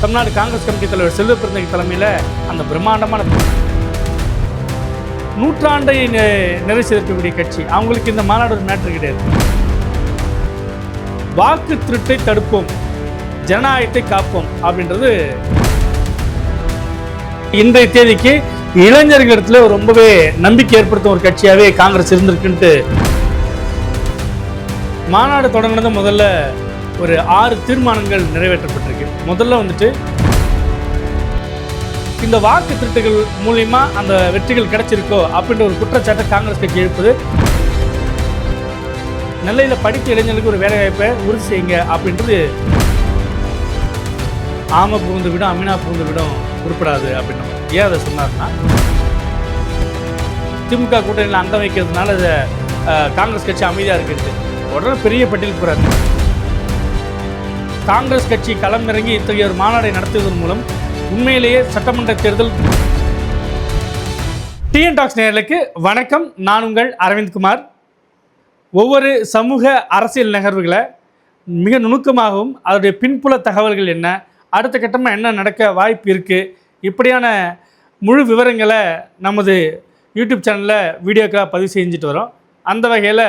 Tamil Nadu Congress committee தலைவர் செல்வ பெருந்தகை தலைமையில் அந்த பிரம்மாண்டமான நூற்றாண்டை நிறைவு செய்திருக்கக்கூடிய கட்சி, அவங்களுக்கு இந்த மாநாடு ஒரு மேட்ரு கிடையாது. வாக்கு திருட்டை தடுப்போம், ஜனநாயகத்தை காப்போம் அப்படின்றது இன்றைய தேதிக்கு இளைஞர்களிடத்துல ரொம்பவே நம்பிக்கை ஏற்படுத்தும் ஒரு கட்சியாகவே காங்கிரஸ் இருந்திருக்குன்ட்டு மாநாடு தொடங்கினது முதல்ல ஒரு 6 தீர்மானங்கள் நிறைவேற்றப்பட்டிருக்கு. முதல்ல வந்துட்டு இந்த வாக்கு திருட்டுகள் மூலியமா அந்த வெற்றிகள் கிடைச்சிருக்கோ அப்படின்ற ஒரு குற்றச்சாட்டை காங்கிரஸ் கட்சி எழுப்புது. நெல்லையில் படித்த இளைஞர்களுக்கு ஒரு வேலை வாய்ப்பை உறுதி செய்யுங்க அப்படின்றது ஆம புகுந்து விடும் அமீனா புகுந்து விடும் உருப்படாது அப்படின்னு. ஏன் அதை சொன்னார்னா, திமுக கூட்டணியில் அங்கம் வைக்கிறதுனால அதை காங்கிரஸ் கட்சி அமைதியாக இருக்குது. உடனே பெரிய பட்டியல் போகிறாரு. காங்கிரஸ் கட்சி களம் இறங்கி இத்தகைய ஒரு மாநாடை நடத்துவதன் மூலம் உண்மையிலேயே சட்டமன்ற தேர்தல். டிஎன் டாக்ஸ் நேயர்களுக்கு வணக்கம். நான் உங்கள் அரவிந்த்குமார். ஒவ்வொரு சமூக அரசியல் நகர்வுகளை மிக நுணுக்கமாகவும் அதனுடைய பின்புல தகவல்கள் என்ன, அடுத்த கட்டமாக என்ன நடக்க வாய்ப்பு இருக்குது, இப்படியான முழு விவரங்களை நமது யூடியூப் சேனலில் வீடியோக்களாக பதிவு செஞ்சுட்டு வரோம். அந்த வகையில்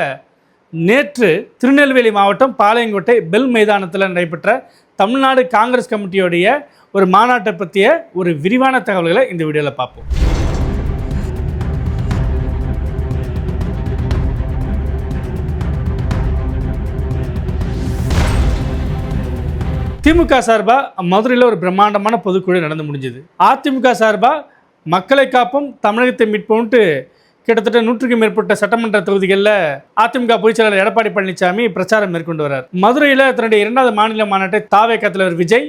நேற்று திருநெல்வேலி மாவட்டம் பாளையங்கோட்டை பெல் மைதானத்தில் நடைபெற்ற தமிழ்நாடு காங்கிரஸ் கமிட்டியோடைய ஒரு மாநாட்டை பற்றிய ஒரு விரிவான தகவல்களை இந்த வீடியோவில் பார்ப்போம். திமுக சார்பாக மதுரையில் ஒரு பிரம்மாண்டமான பொதுக்குழு நடந்து முடிஞ்சது. அதிமுக சார்பாக மக்களை காப்போம் தமிழகத்தை மீட்போம்ட்டு கிட்டத்தட்ட 100க்கும் மேற்பட்ட சட்டமன்ற தொகுதிகளில் அதிமுக பொதுச் செயலாளர் எடப்பாடி பழனிசாமி பிரச்சாரம் மேற்கொண்டு வர்றார். மதுரையில் தன்னுடைய 2வது மாநில மாநாட்டை தாவேகா தலைவர் விஜய்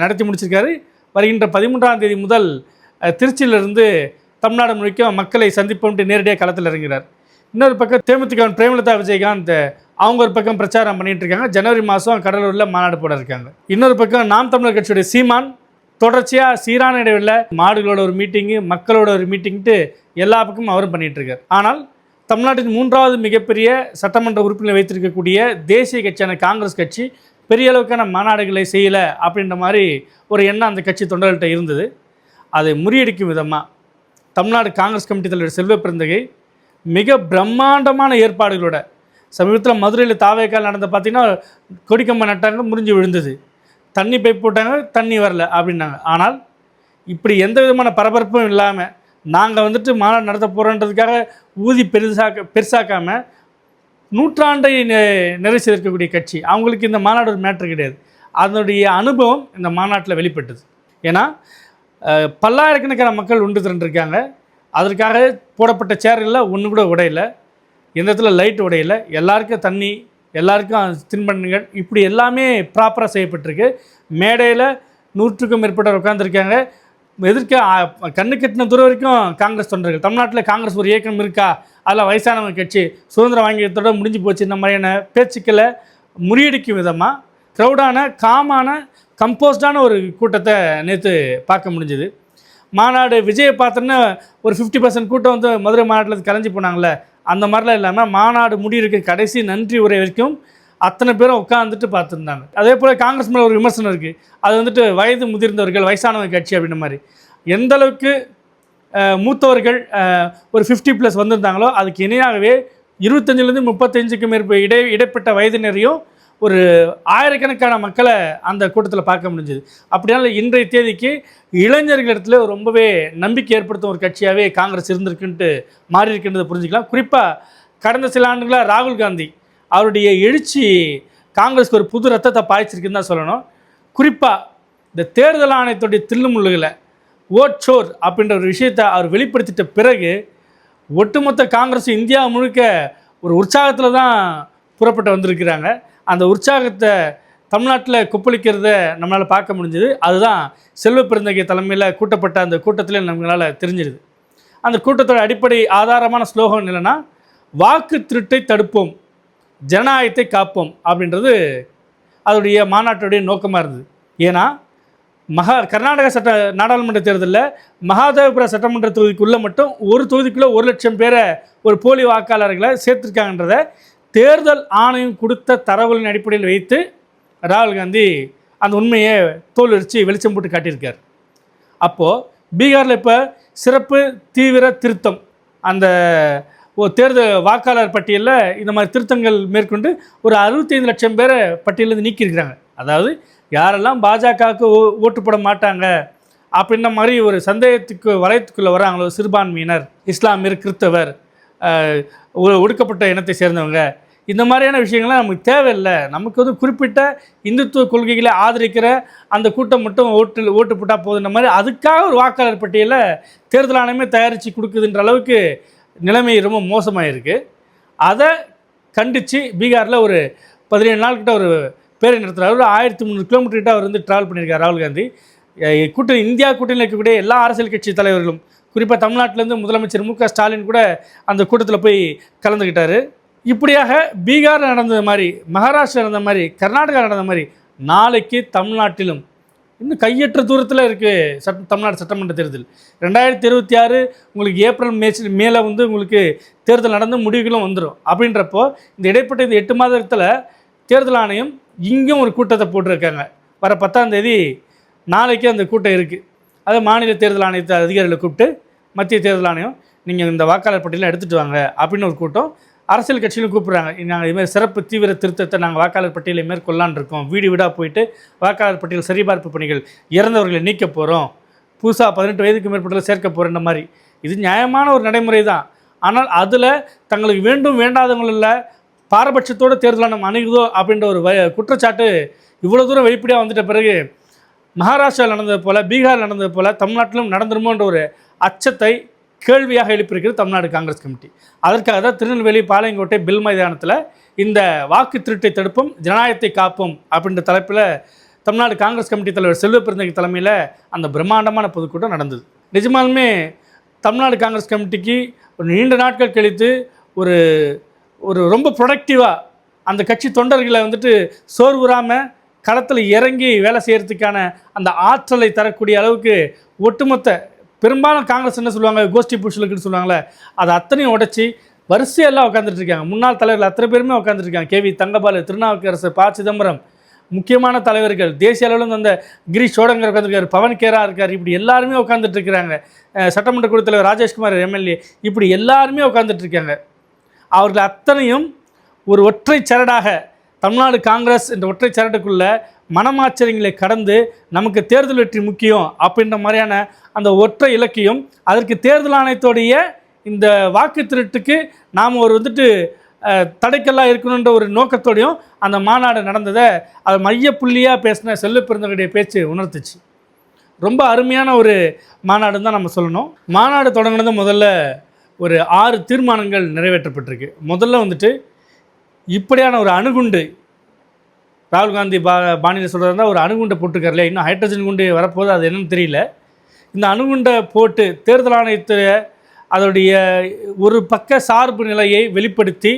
நடத்தி முடிச்சிருக்காரு. வருகின்ற 13ஆம் தேதி முதல் திருச்சியிலிருந்து தமிழ்நாடு முழுக்க மக்களை சந்திப்போம்ட்டு நேரடியாக களத்தில் இறங்குகிறார். இன்னொரு பக்கம் தேமுதிக பிரேமலதா விஜயகாந்த் அவங்க ஒரு பக்கம் பிரச்சாரம் பண்ணிட்டு இருக்காங்க. ஜனவரி மாதம் கடலூரில் மாநாடு போட இருக்காங்க. இன்னொரு பக்கம் நாம் தமிழர் கட்சியுடைய சீமான் தொடர்ச்சியாக சீரான இடைவெளியில் மாடுகளோட ஒரு மீட்டிங்கு, மக்களோட ஒரு மீட்டிங்ட்டு எல்லா பக்கமும் அவரும் பண்ணிகிட்டு இருக்கார். ஆனால் தமிழ்நாட்டின் 3வது மிகப்பெரிய சட்டமன்ற உறுப்பினர் வைத்திருக்கக்கூடிய தேசிய கட்சியான காங்கிரஸ் கட்சி பெரிய அளவுக்கான மாநாடுகளை செய்யலை அப்படின்ற மாதிரி ஒரு எண்ணம் அந்த கட்சி தொண்டர்கள்ட்ட இருந்தது. அதை முறியடிக்கும் விதமாக தமிழ்நாடு காங்கிரஸ் கமிட்டி தலைவர் செல்வ பெருந்தகை மிக பிரம்மாண்டமான ஏற்பாடுகளோட சமீபத்தில் மதுரையில் தாவேக்கால் நடந்த பார்த்திங்கன்னா கொடிக்கம்பம் நட்டாங்க, முறிஞ்சு விழுந்தது. தண்ணி பைப் போட்டாங்க, தண்ணி வரல அப்படின்னாங்க. ஆனால் இப்படி எந்த விதமான பரபரப்பும் இல்லாமல் நாங்கள் வந்துட்டு மாநாடு நடத்த போகிறோன்றதுக்காக ஊதி பெருசாக்காமல் நூற்றாண்டை நிறைவு செய்திருக்கக்கூடிய கட்சி, அவங்களுக்கு இந்த மாநாடு ஒரு மேட்ரு கிடையாது. அதனுடைய அனுபவம் இந்த மாநாட்டில் வெளிப்பட்டது. ஏன்னா பல்லாயிரக்கணக்கான மக்கள் ஒன்று திரண்டிருக்காங்க. அதற்காக போடப்பட்ட சேரில் ஒன்று கூட உடையில, எந்த இடத்துல லைட் உடையில, எல்லாருக்கும் தண்ணி, எல்லாருக்கும் தின்பண்டங்கள், இப்படி எல்லாமே ப்ராப்பராக செய்யப்பட்டிருக்கு. மேடையில் 100க்கும் மேற்பட்டவர் உட்காந்துருக்காங்க. எதிர்க்க கண்ணு கட்டின தூரம் வரைக்கும் காங்கிரஸ் தொண்டர்கள். தமிழ்நாட்டில் காங்கிரஸ் ஒரு இயக்கம் இருக்கா, அதில் வயசானவங்க கட்சி, சுதந்திரம் வாங்கியதோட முடிஞ்சு போச்சு, இந்த மாதிரியான பேச்சுக்களை முறியடிக்கும் விதமாக க்ரௌடான காமான கம்போஸ்டான ஒரு கூட்டத்தை நேற்று பார்க்க முடிஞ்சுது. மாநாடு விஜயை பார்த்தோன்னா ஒரு 50% கூட்டம் வந்து மதுரை மாநாட்டில் கலைஞ்சி போனாங்களே, அந்த மாதிரிலாம் இல்லாமல் மாநாடு முடியிருக்கு கடைசி நன்றி உரை வரைக்கும் அத்தனை பேரும் உட்காந்துட்டு பார்த்துருந்தாங்க. அதே போல் காங்கிரஸ் மேலே ஒரு விமர்சனம் இருக்குது. அது வந்துட்டு வயது முதிர்ந்தவர்கள், வயசானவங்க கட்சி அப்படின்ற மாதிரி. எந்த அளவுக்கு மூத்தவர்கள் ஒரு 50+ வந்திருந்தாங்களோ அதுக்கு இணையாகவே 25லேருந்து 35க்கும் மேற்பட்ட இடைப்பட்ட வயதினரையும் ஒரு ஆயிரக்கணக்கான மக்களை அந்த கூட்டத்தில் பார்க்க முடிஞ்சது. அப்படினால இன்றைய தேதிக்கு இளைஞர்களிடத்துல ரொம்பவே நம்பிக்கை ஏற்படுத்தும் ஒரு கட்சியாகவே காங்கிரஸ் இருந்திருக்குன்ட்டு மாறி இருக்கின்றதை புரிஞ்சுக்கலாம். குறிப்பாக கடந்த சில ஆண்டுகளாக ராகுல் காந்தி அவருடைய எழுச்சி காங்கிரஸ்க்கு ஒரு புது ரத்தத்தை பாய்ச்சிருக்குன்னு தான் சொல்லணும். குறிப்பாக இந்த தேர்தல் ஆணையத்துடைய தில்லுமுள்ளுகளை ஓட்சோர் அப்படின்ற ஒரு விஷயத்தை அவர் வெளிப்படுத்திட்ட பிறகு ஒட்டுமொத்த காங்கிரஸ் இந்தியா முழுக்க ஒரு உற்சாகத்தில் தான் புறப்பட்டு வந்திருக்கிறாங்க. அந்த உற்சாகத்தை தமிழ்நாட்டில் கொப்பளிக்கிறத நம்மளால் பார்க்க முடிஞ்சது. அதுதான் செல்வ பெருந்தகை தலைமையில் கூட்டப்பட்ட அந்த கூட்டத்தில் நம்மளால் தெரிஞ்சிடுது. அந்த கூட்டத்தோட அடிப்படை ஆதாரமான ஸ்லோகம் என்னென்னா, வாக்கு திருட்டை தடுப்போம், ஜனநாயகத்தை காப்போம் அப்படின்றது அதோடைய மாநாட்டுடைய நோக்கமாக இருந்தது. ஏன்னா கர்நாடக நாடாளுமன்ற தேர்தலில் மகாதேவபுர சட்டமன்ற தொகுதிக்குள்ளே மட்டும் ஒரு தொகுதிக்குள்ளே 1 லட்சம் பேரை ஒரு போலி வாக்காளர்களை சேர்த்துருக்காங்கன்றத தேர்தல் ஆணையம் கொடுத்த தரவுகளின் அடிப்படையில் வைத்து ராகுல் காந்தி அந்த உண்மையை தோல் எரித்து வெளிச்சம் போட்டு காட்டியிருக்கார். அப்போது பீகாரில் இப்போ சிறப்பு தீவிர திருத்தம், அந்த தேர்தல் வாக்காளர் பட்டியலில் இந்த மாதிரி திருத்தங்கள் மேற்கொண்டு ஒரு 65 லட்சம் பேரை பட்டியலேருந்து நீக்கியிருக்கிறாங்க. அதாவது யாரெல்லாம் பாஜகவுக்கு ஓட்டு போட மாட்டாங்க அப்படின்ற மாதிரி ஒரு சந்தேகத்துக்கு வலயத்துக்குள்ளே வராங்களோ, சிறுபான்மையினர், இஸ்லாமியர், கிறிஸ்தவர், ஒடுக்கப்பட்ட இனத்தை சேர்ந்தவங்க, இந்த மாதிரியான விஷயங்கள்லாம் நமக்கு தேவையில்லை. நமக்கு வந்து குறிப்பிட்ட இந்துத்துவ கொள்கைகளை ஆதரிக்கிற அந்த கூட்டம் மட்டும் ஓட்டு போட்டால் போதுன்ற மாதிரி அதுக்காக ஒரு வாக்காளர் பட்டியலை தேர்தல் ஆணையமே தயாரித்து கொடுக்குதுன்ற அளவுக்கு நிலைமை ரொம்ப மோசமாக இருக்குது. அதை கண்டித்து பீகாரில் ஒரு 17 நாள் கிட்ட ஒரு பேரை நடத்துகிறார். ஒரு 1300 கிலோமீட்டர் கிட்ட அவர் வந்து ட்ராவல் பண்ணியிருக்கார் ராகுல் காந்தி. இந்தியா கூட்டணியில் இருக்கக்கூடிய எல்லா அரசியல் கட்சி தலைவர்களும், குறிப்பாக தமிழ்நாட்டிலேருந்து முதலமைச்சர் மு க ஸ்டாலின் கூட அந்த கூட்டத்தில் போய் கலந்துக்கிட்டார். இப்படியாக பீகார் நடந்தது மாதிரி, மகாராஷ்டிரா நடந்த மாதிரி, கர்நாடகா நடந்த மாதிரி நாளைக்கு தமிழ்நாட்டிலும் இன்னும் கையற்ற தூரத்தில் இருக்குது தமிழ்நாடு சட்டமன்ற தேர்தல். 2026 உங்களுக்கு ஏப்ரல் மேலே வந்து உங்களுக்கு தேர்தல் நடந்து முடிவுகளும் வந்துடும். அப்படின்றப்போ இந்த இடைப்பட்ட இந்த 8 மாதத்தில் தேர்தல் ஆணையம் இங்கேயும் ஒரு கூட்டத்தை போட்டிருக்காங்க. வர 10ஆம் தேதி நாளைக்கு அந்த கூட்டம் இருக்குது. அதை மாநில தேர்தல் ஆணையத்தை அதிகாரிகளை கூப்பிட்டு மத்திய தேர்தல் ஆணையம் நீங்கள் இந்த வாக்காளர் பட்டியலாம் எடுத்துகிட்டு வாங்க அப்படின்னு ஒரு கூட்டம். அரசியல் கட்சியிலும் கூப்பிட்றாங்க, நாங்கள் இதுமாதிரி சிறப்பு தீவிர திருத்தத்தை நாங்கள் வாக்காளர் பட்டியலை மேற்கொள்ளான்னு இருக்கோம். வீடு வீடாக போயிட்டு வாக்காளர் பட்டியல் சரிபார்ப்பு பணிகள், இறந்தவர்களை நீக்க போகிறோம், புதுசாக 18 வயதுக்கு மேற்பட்டவர்களை சேர்க்க போகிறன்ற மாதிரி. இது நியாயமான ஒரு நடைமுறை தான். ஆனால் அதில் தங்களுக்கு வேண்டும் வேண்டாதவங்களில் பாரபட்சத்தோடு தேர்தல் ஆணையம் அணுகுதோ அப்படின்ற ஒரு குற்றச்சாட்டு இவ்வளோ தூரம் வெளிப்படையாக வந்துட்ட பிறகு மகாராஷ்டிராவில் நடந்தது போல், பீகாரில் நடந்தது போல் தமிழ்நாட்டிலும் நடந்துருமோன்ற ஒரு அச்சத்தை கேள்வியாக எழுப்பியிருக்கிறது தமிழ்நாடு காங்கிரஸ் கமிட்டி. அதற்காக தான் திருநெல்வேலி பாளையங்கோட்டை பில் மைதானத்தில் இந்த வாக்கு திருட்டை தடுப்போம், ஜனநாயகத்தை காப்போம் அப்படின்ற தலைப்பில் தமிழ்நாடு காங்கிரஸ் கமிட்டி தலைவர் செல்வ பெருந்தகை தலைமையில் அந்த பிரம்மாண்டமான பொதுக்கூட்டம் நடந்தது. நிஜமாலுமே தமிழ்நாடு காங்கிரஸ் கமிட்டிக்கு ஒரு நீண்ட நாட்கள் கழித்து ஒரு ஒரு ரொம்ப ப்ரொடக்டிவாக அந்த கட்சி தொண்டர்களை வந்துட்டு சோர்வுறாமல் களத்தில் இறங்கி வேலை செய்கிறதுக்கான அந்த ஆற்றலை தரக்கூடிய அளவுக்கு ஒட்டுமொத்த பெரும்பாலும் காங்கிரஸ் என்ன சொல்லுவாங்க, கோஷ்டி புஷ்லுக்குன்னு சொல்லுவாங்களே, அதை அத்தனையும் உடச்சி வரிசையெல்லாம் உட்காந்துட்டு இருக்காங்க. முன்னாள் தலைவர்கள் அத்தனை பேருமே உட்காந்துருக்காங்க. கேவி தங்கபாலு, திருநாவுக்கரசு, ப சிதம்பரம், முக்கியமான தலைவர்கள், தேசிய அளவில் அந்த கிரீஷ் சோடங்கர் உட்காந்துருக்காரு, பவன் கேரா இருக்கார், இப்படி எல்லாருமே உட்காந்துட்டு இருக்கிறாங்க. சட்டமன்ற குழு தலைவர் ராஜேஷ்குமார் எம்எல்ஏ, இப்படி எல்லாருமே உட்காந்துட்டு இருக்காங்க. அவர்கள் அத்தனையும் ஒரு ஒற்றை சரடாக தமிழ்நாடு காங்கிரஸ் என்ற ஒற்றை சரட்டுக்குள்ள மனமாச்சரியங்களை கடந்து நமக்கு தேர்தல் வெற்றி முக்கியம் அப்படின்ற மாதிரியான அந்த ஒற்றை இலக்கியம், அதற்கு தேர்தல் ஆணையத்தோடைய இந்த வாக்கு திருட்டுக்கு நாம் ஒரு வந்துட்டு தடைக்கெல்லாம் இருக்கணுன்ற ஒரு நோக்கத்தோடையும் அந்த மாநாடு நடந்ததை அது மையப்புள்ளியாக பேசின செல்வ பெருந்தகையுடைய பேச்சு உணர்த்துச்சு. ரொம்ப அருமையான ஒரு மாநாடுன்னு தான் நம்ம சொல்லணும். மாநாடு தொடங்கினது முதல்ல ஒரு 6 தீர்மானங்கள் நிறைவேற்றப்பட்டிருக்கு. முதல்ல வந்துட்டு இப்படியான ஒரு அணுகுண்டு, ராகுல் காந்தி பாணியில் சொல்கிறதா ஒரு அணுகுண்டை போட்டுருக்காருல, இன்னும் ஹைட்ரஜன் குண்டு வரப்போது, அது என்னன்னு தெரியல. இந்த அணுகுண்டை போட்டு தேர்தல் ஆணையத்தில் அதோடைய ஒரு பக்க சார்பு நிலையை வெளிப்படுத்தி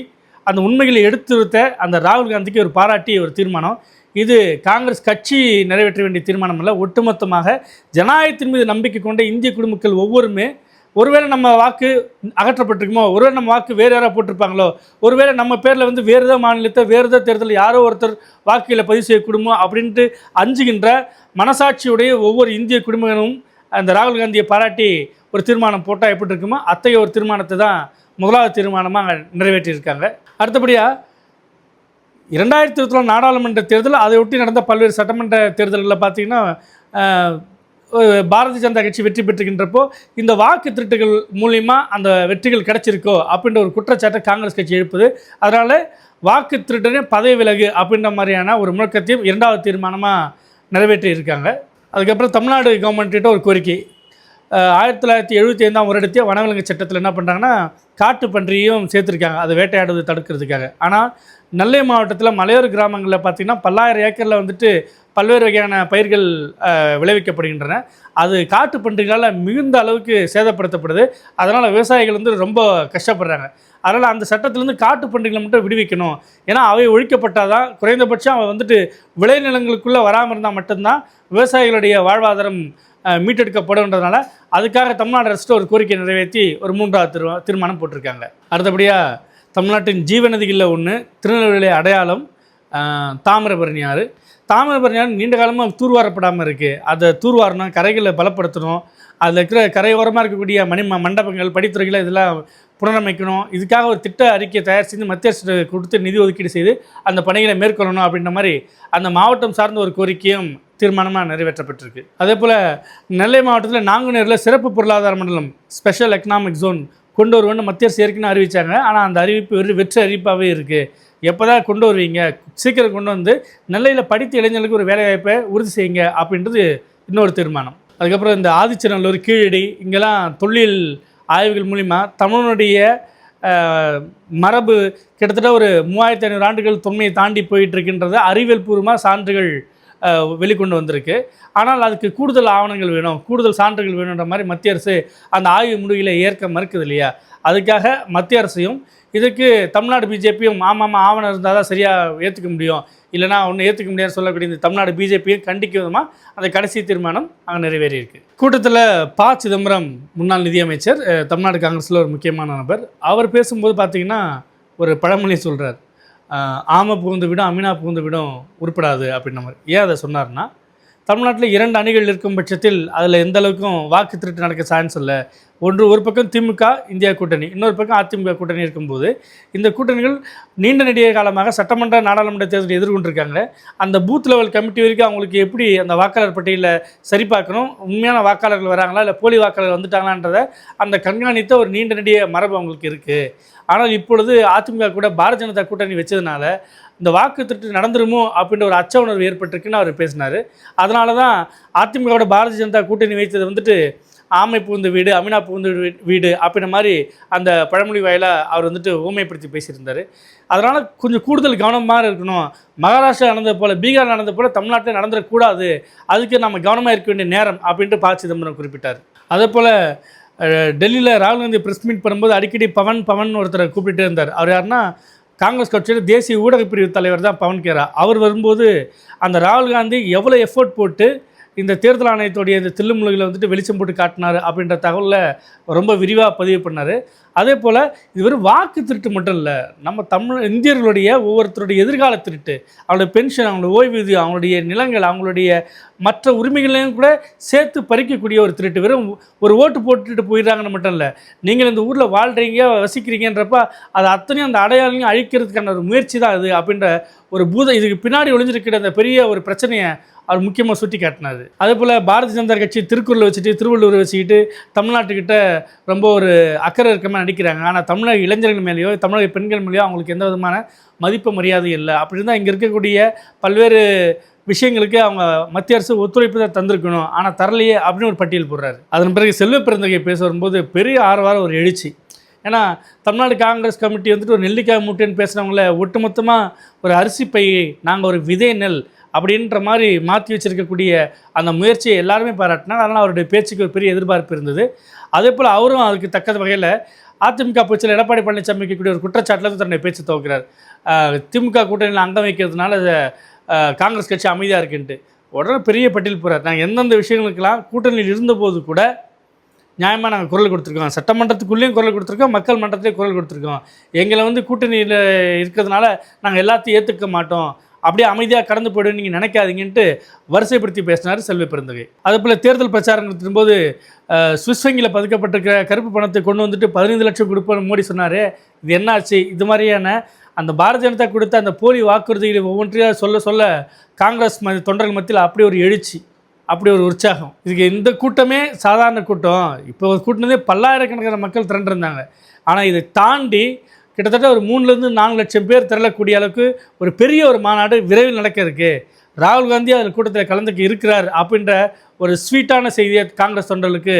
அந்த உண்மைகளை எடுத்துருத்த அந்த ராகுல் காந்திக்கு ஒரு பாராட்டிய ஒரு தீர்மானம். இது காங்கிரஸ் கட்சி நிறைவேற்ற வேண்டிய தீர்மானம் இல்லை, ஒட்டுமொத்தமாக ஜனநாயகத்தின் மீது நம்பிக்கை கொண்ட இந்திய குடிமக்கள் ஒவ்வொருமே, ஒருவேளை நம்ம வாக்கு அகற்றப்பட்டிருக்குமோ, ஒருவேளை நம்ம வாக்கு வேறு யாராவது போட்டிருப்பாங்களோ, ஒருவேளை நம்ம பேரில் வந்து வேறு ஏதோ மாநிலத்தை வேறு ஏதோ தேர்தலில் யாரோ ஒருத்தர் வாக்குகளை பதிவு செய்யக்கூடுமோ அப்படின்ட்டு அஞ்சுகின்ற மனசாட்சியுடைய ஒவ்வொரு இந்திய குடிமகனும் அந்த ராகுல் காந்தியை பாராட்டி ஒரு தீர்மானம் போட்டால் எப்படி இருக்குமோ அத்தகைய ஒரு தீர்மானத்தை தான் முதலாவது தீர்மானமாக நிறைவேற்றியிருக்காங்க. அடுத்தபடியாக 2024 நாடாளுமன்ற தேர்தல், அதை ஒட்டி நடந்த பல்வேறு சட்டமன்ற தேர்தல்களில் பார்த்திங்கன்னா பாரதிய ஜனதா கட்சி வெற்றி பெற்றுகின்றப்போ இந்த வாக்கு திருட்டுகள் மூலிமா அந்த வெற்றிகள் கிடைச்சிருக்கோ அப்படின்ற ஒரு குற்றச்சாட்டை காங்கிரஸ் கட்சி எழுப்புது. அதனால் வாக்கு திருட்டனே பதவி விலகு அப்படின்ற மாதிரியான ஒரு முழக்கத்தையும் 2வது தீர்மானமாக நிறைவேற்றி இருக்காங்க. அதுக்கப்புறம் தமிழ்நாடு கவர்மெண்ட்டிட்ட ஒரு கோரிக்கை, 1975ஆம் வருடத்தையே வனவிலங்கு சட்டத்தில் என்ன பண்ணுறாங்கன்னா காட்டு பன்றியும் சேர்த்துருக்காங்க, அதை வேட்டையாடுவதை தடுக்கிறதுக்காக. ஆனால் நெல்லை மாவட்டத்தில் மலையோர கிராமங்களில் பார்த்திங்கன்னா பல்லாயிரம் ஏக்கரில் வந்துட்டு பல்வேறு வகையான பயிர்கள் விளைவிக்கப்படுகின்றன. அது காட்டு பன்றிகளால் மிகுந்த அளவுக்கு சேதப்படுத்தப்படுது. அதனால் விவசாயிகள் வந்து ரொம்ப கஷ்டப்படுறாங்க. அதனால் அந்த சட்டத்திலேருந்து காட்டு பன்றிகளை மட்டும் விடுவிக்கணும். ஏன்னா அவை ஒழிக்கப்பட்டால் தான் குறைந்தபட்சம் அவன் வந்துட்டு விளைநிலங்களுக்குள்ளே வராமல் இருந்தால் மட்டும்தான் விவசாயிகளுடைய வாழ்வாதாரம் மீட்டெடுக்கப்படுன்றதுனால அதுக்காக தமிழ்நாடு அரசு ஒரு கோரிக்கை நிறைவேற்றி ஒரு 3வது தீர்மானம் போட்டிருக்காங்க. அடுத்தபடியாக தமிழ்நாட்டின் ஜீவநதிகளில் ஒன்று திருநெல்வேலி அடையாளம் தாமிரபரணி ஆறு. தாமிரபரணி நீண்ட காலமாக தூர்வாரப்படாமல் இருக்குது. அதை தூர்வாரணும், கரைகளை பலப்படுத்தணும், அதில் இருக்கிற கரையோரமாக இருக்கக்கூடிய மண்டபங்கள், படித்துறைகளை இதெல்லாம் புனரமைக்கணும். இதுக்காக ஒரு திட்ட அறிக்கையை தயார் செஞ்சு மத்திய அரசு கொடுத்து நிதி ஒதுக்கீடு செய்து அந்த பணிகளை மேற்கொள்ளணும் அப்படின்ற மாதிரி அந்த மாவட்டம் சார்ந்த ஒரு கோரிக்கையும் தீர்மானமாக நிறைவேற்றப்பட்டிருக்கு. அதே போல் நெல்லை மாவட்டத்தில் நாங்குநேரில் சிறப்பு பொருளாதார மண்டலம் ஸ்பெஷல் எக்கனாமிக் ஜோன் கொண்டு வருவோன்னு மத்திய அரசு ஏற்கனவே அறிவித்தாங்க. ஆனால் அந்த அறிவிப்பு வெற்றி அறிவிப்பாகவே இருக்குது. எப்போ தான் கொண்டு வருவீங்க, சீக்கிரம் கொண்டு வந்து நெல்லையில் படித்த இளைஞர்களுக்கு ஒரு வேலைவாய்ப்பை உறுதி செய்யுங்க அப்படின்றது இன்னொரு தீர்மானம். அதுக்கப்புறம் இந்த ஆதிச்சநல்லூர், கீழடி இங்கெல்லாம் தொழில் ஆய்வுகள் மூலிமா தமிழனுடைய மரபு கிட்டத்தட்ட ஒரு 3500 ஆண்டுகள் தொன்மையை தாண்டி போயிட்டுருக்குன்றத அறிவியல் பூர்வமாக சான்றுகள் வெளிக்கொண்டு வந்திருக்கு. ஆனால் அதுக்கு கூடுதல் ஆவணங்கள் வேணும், கூடுதல் சான்றுகள் வேணுன்ற மாதிரி மத்திய அரசு அந்த ஆய்வு முடிவுகளை ஏற்க மறுக்குது இல்லையா. அதுக்காக மத்திய அரசையும் இதுக்கு தமிழ்நாடு பிஜேபியும் ஆமாம் ஆவணம் இருந்தால் தான் சரியாக ஏற்றுக்க முடியும், இல்லைனா ஒன்று ஏற்றுக்க முடியாதுன்னு சொல்லக்கூடிய இந்த தமிழ்நாடு பிஜேபியும் கண்டிக்கும் விதமாக அந்த கடைசி தீர்மானம் அங்கே நிறைவேறியிருக்கு. கூட்டத்தில் ப. சிதம்பரம் முன்னாள் நிதியமைச்சர், தமிழ்நாடு காங்கிரஸில் ஒரு முக்கியமான நபர், அவர் பேசும்போது பார்த்திங்கன்னா ஒரு பழமொழி சொல்கிறார், ஆமை புகுந்து விடும் அமீனா புகுந்து விடும் உருப்படாது அப்படின்ற மாதிரி. ஏன் அதை சொன்னார்னா, தமிழ்நாட்டில் 2 அணிகள் இருக்கும் பட்சத்தில் அதில் எந்த அளவுக்கும் வாக்கு திருட்டு நடக்க சான்ஸ் இல்லை. ஒரு பக்கம் திமுக இந்தியா கூட்டணி, இன்னொரு பக்கம் அதிமுக கூட்டணி இருக்கும்போது இந்த கூட்டணிகள் நீண்ட நெடிய காலமாக சட்டமன்ற நாடாளுமன்ற தேர்தலை எதிர்கொண்டிருக்காங்க. அந்த பூத் லெவல் கமிட்டி வரைக்கும் அவங்களுக்கு எப்படி அந்த வாக்காளர் பட்டியலில் சரி பார்க்கணும், உண்மையான வாக்காளர்கள் வராங்களா இல்லை போலி வாக்காளர் வந்துட்டாங்களான்றதை அந்த கண்காணித்த ஒரு நீண்ட நெடிய மரபு அவங்களுக்கு இருக்குது. ஆனால் இப்பொழுது அதிமுக கூட பாரதிய ஜனதா கூட்டணி வச்சதுனால இந்த வாக்கு திருட்டு நடந்துருமோ அப்படின்ற ஒரு அச்ச உணர்வு ஏற்பட்டிருக்குன்னு அவர் பேசினார். அதனால தான் அதிமுகவோட பாரதிய ஜனதா கூட்டணி வைத்தது வந்துட்டு ஆமை புகுந்த வீடு அமீனா புகுந்த வீடு அப்படின்ற மாதிரி அந்த பழமொழி வாயிலாக அவர் வந்துட்டு ஊமைப்படுத்தி பேசியிருந்தார். அதனால் கொஞ்சம் கூடுதல் கவனமாக இருக்கணும். மகாராஷ்டிரா நடந்தது போல், பீகார் நடந்தது போல் தமிழ்நாட்டில் நடந்துடக்கூடாது, அதுக்கு நம்ம கவனமாக இருக்க வேண்டிய நேரம் அப்படின்ட்டு ப. சிதம்பரம் குறிப்பிட்டார். அதே போல் டெல்லியில் ராகுல் காந்தி ப்ரெஸ் மீட் பண்ணும்போது அடிக்கடி பவன் ஒருத்தரை கூப்பிட்டு இருந்தார். அவர் யாருன்னா காங்கிரஸ் கட்சியோட தேசிய ஊடக பிரிவு தலைவர் தான் பவன் கேரா. அவர் வரும்போது அந்த ராகுல் காந்தி எவ்வளோ எஃபோர்ட் போட்டு இந்த தேர்தல் ஆணையத்துடைய இந்த தில்லுமுழுகளை வந்துட்டு வெளிச்சம் போட்டு காட்டினார் அப்படின்ற தகவலை ரொம்ப விரிவாக பதிவு பண்ணார். அதே போல் இது வெறும் வாக்கு திருட்டு மட்டும் இல்லை, நம்ம இந்தியர்களுடைய ஒவ்வொருத்தருடைய எதிர்கால திருட்டு, அவங்களுடைய பென்ஷன், அவங்களோட ஓய்வூதியம், அவங்களுடைய நிலங்கள், அவங்களுடைய மற்ற உரிமைகளையும் கூட சேர்த்து பறிக்கக்கூடிய ஒரு திருட்டு. வெறும் ஒரு ஓட்டு போட்டுட்டு போயிடுறாங்கன்னு மட்டும் இல்லை, நீங்கள் இந்த ஊரில் வாழ்கிறீங்க வசிக்கிறீங்கன்றப்ப அது அத்தனையும் அந்த அடையாளங்களையும் அழிக்கிறதுக்கான ஒரு முயற்சி தான் அது அப்படின்ற ஒரு இதுக்கு பின்னாடி ஒளிஞ்சிருக்கிற அந்த பெரிய ஒரு பிரச்சனையை அவர் முக்கியமாக சுட்டி காட்டினார். அதே போல் பாரதிய ஜனதா கட்சி திருக்குறளை வச்சுட்டு திருவள்ளுவரை வச்சுக்கிட்டு தமிழ்நாட்டுக்கிட்ட ரொம்ப ஒரு அக்கறை இருக்கமாக நடிக்கிறாங்க. ஆனால் தமிழக இளைஞர்கள் மேலேயோ தமிழக பெண்கள் மேலேயோ அவங்களுக்கு எந்த விதமான மதிப்பு மரியாதை இல்லை. அப்படி இருந்தால் இங்கே இருக்கக்கூடிய பல்வேறு விஷயங்களுக்கு அவங்க மத்திய அரசு ஒத்துழைப்பு தான் தந்திருக்கணும், ஆனால் தரலையே அப்படின்னு ஒரு பட்டியல் போடுறாரு. அதன் பிறகு செல்வ பெருந்தகை பேச வரும்போது பெரிய ஆர்வம் ஒரு எழுச்சி. ஏன்னா தமிழ்நாடு காங்கிரஸ் கமிட்டி வந்துட்டு ஒரு நெல்லிக்காய் மூட்டைன்னு பேசுகிறவங்கள ஒட்டுமொத்தமாக ஒரு அரிசி பை, நாங்கள் ஒரு விதை நெல் அப்படின்ற மாதிரி மாற்றி வச்சுருக்கக்கூடிய அந்த முயற்சியை எல்லாருமே பாராட்டினாங்க. அதனால் அவருடைய பேச்சுக்கு ஒரு பெரிய எதிர்பார்ப்பு இருந்தது. அதே போல் அவரும் அதுக்கு தக்க வகையில் அதிமுக பேச்சில் எடப்பாடி பழனிசாமி வைக்கக்கூடிய ஒரு குற்றச்சாட்டில் தன்னுடைய பேச்சு துவக்கிறார். திமுக கூட்டணியில் அங்கம் வைக்கிறதுனால காங்கிரஸ் கட்சி அமைதியாக இருக்குன்ட்டு உடனே பெரிய பட்டியல் போகிறார். நாங்கள் எந்தெந்த விஷயங்களுக்கெல்லாம் கூட்டணியில் இருந்தபோது கூட நியாயமாக நாங்கள் குரல் கொடுத்துருக்கோம், சட்டமன்றத்துக்குள்ளேயும் குரல் கொடுத்துருக்கோம், மக்கள் மன்றத்திலேயும் குரல் கொடுத்துருக்கோம். எங்களை கூட்டணியில் இருக்கிறதுனால நாங்கள் எல்லாத்தையும் ஏற்றுக்க மாட்டோம், அப்படியே அமைதியாக கடந்து போய்டும் நீங்கள் நினைக்காதீங்கன்ட்டு வரிசைப்படுத்தி பேசினார் செல்வ பெருந்தகை. அதேபோல் தேர்தல் பிரச்சாரம் நடத்தும்போது சுவிஸ் வங்கியில் பதுக்கப்பட்டிருக்கிற கருப்பு பணத்தை கொண்டு வந்துட்டு 15 லட்சம் கொடுப்போம் மோடி சொன்னார். இது என்னாச்சு? இது மாதிரியான அந்த பாரதிய ஜனதா கொடுத்த அந்த போலி வாக்குறுதிகளை ஒவ்வொன்றையாக சொல்ல காங்கிரஸ் தொண்டர்கள் மத்தியில் அப்படி ஒரு எழுச்சி, அப்படி ஒரு உற்சாகம். இதுக்கு இந்த கூட்டமே சாதாரண கூட்டம், இப்போ கூட்டினதே பல்லாயிரக்கணக்கான மக்கள் திரண்டிருந்தாங்க. ஆனால் இதை தாண்டி கிட்டத்தட்ட ஒரு 3-4 லட்சம் பேர் திரளக்கூடிய அளவுக்கு ஒரு பெரிய ஒரு மாநாடு விரைவில் நடக்க இருக்குது. ராகுல் காந்தி அதில் கூட்டத்தில் கலந்துக்க இருக்கிறார் அப்படின்ற ஒரு ஸ்வீட்டான செய்தியை காங்கிரஸ் தொண்டர்களுக்கு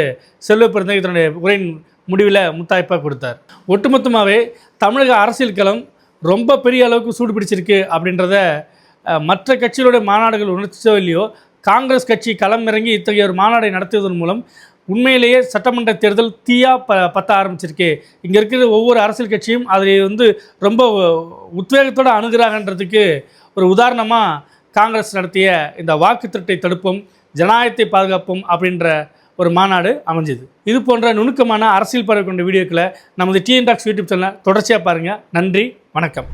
செல்வ பெருந்தகை தன்னுடைய உரையின் முடிவில் முத்தாய்ப்பாக கொடுத்தார். ஒட்டுமொத்தமாகவே தமிழக அரசியல் களம் ரொம்ப பெரிய அளவுக்கு சூடு பிடிச்சிருக்கு அப்படின்றத மற்ற கட்சிகளுடைய மாநாடுகள் உணர்ச்சோ இல்லையோ, காங்கிரஸ் கட்சி களம் இறங்கி இத்தகைய ஒரு மாநாடை நடத்துவதன் மூலம் உண்மையிலேயே சட்டமன்ற தேர்தல் தீயாக பற்ற ஆரம்பிச்சிருக்கு. இங்கே இருக்கிற ஒவ்வொரு அரசியல் கட்சியும் அதை ரொம்ப உத்வேகத்தோடு அணுகிறாங்கன்றதுக்கு ஒரு உதாரணமாக காங்கிரஸ் நடத்திய இந்த வாக்கு திருட்டை தடுப்போம், ஜனநாயகத்தை பாதுகாப்போம் அப்படின்ற ஒரு மாநாடு அமைஞ்சுது. இது போன்ற நுணுக்கமான அரசியல் பரவ கொண்ட வீடியோக்களை நமது டிஎன் டாக்ஸ் யூடியூப் சேனலில் தொடர்ச்சியாக பாருங்கள். நன்றி, வணக்கம்.